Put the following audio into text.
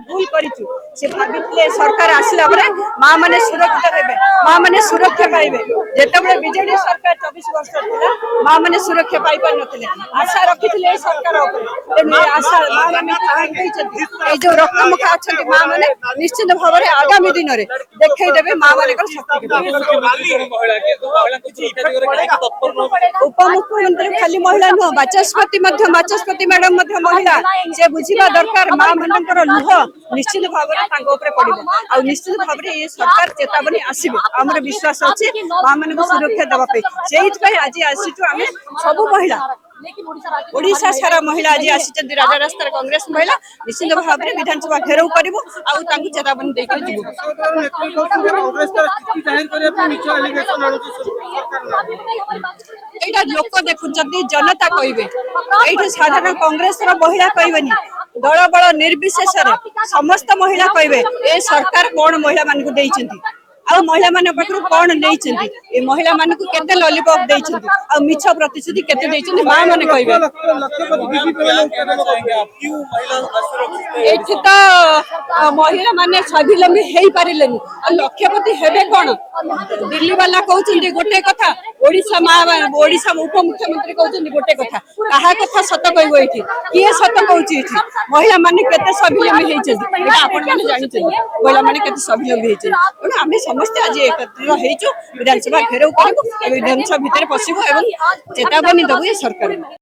भूल करिछु से भाबितले सरकार आसिला परे मां माने सुरक्षित हेबे मां माने सुरक्षा पाइबे जेतेबे बीजेडी सरकार 24 वर्ष थिला मां माने सुरक्षा पाइ पर नथिले आशा रखिथिले सरकार ऊपर ए आशा मां माने दैछथि ए जो रक्तमुख अछथि मां माने निश्चित भाव रे आगामी दिन रे देखै देबे मां माने कर शक्ति उप मुख्यमंत्री खाली महिला नुह बाचस्पति मैडम महिला से बुझा दरकार मां मानकर लुह निश्चित भाव में पड़ो आ निश्चित भाव में ये सरकार चेतावनी आसवे आमर विश्वास अच्छे मां मान सुरक्षा देवाई से आज आसीचु आम सब महिला ओडिशा सारा महिला आज आसी राजा रास्तार कांग्रेस महिला निश्चित भाव में विधानसभा घेराव करूँ आउ चेतावनी देकर यहाँ लोक देखु जनता कहे साधारण कांग्रेस महिला कहबेनी दल बल निर्विशेष समस्त महिला कहे ए सरकार कौन महिला मान आ महिला मान पाखु कौन नहीं महिला मान केते लॉलीपॉप देइछन्ती आ मिछ प्रतिश्रुति केते देइछन्ती मां माने कहबे एठी तो महिला माने स्वावलंबी हेई पारिलेनी आ लक्ष्यपति हेबे कोन दिल्ली वाला कहउछन्ती गोटे कथा ओडिशा ओडिशा उप मुख्यमंत्री कहउछन्ती गोटे कथा कहा कथा सत कहबो एठी किए सत कहउछि एठी महिला माने केते स्वावलंबी हेइछन्ती एटा आपण माने जानिछन्ती महिला माने केते स्वावलंबी हेइछन्ती आमे समस्त आज एकत्र विधानसभा घेराव करूँ विधानसभा भितर पशु और चेतावनी दबू सरकार।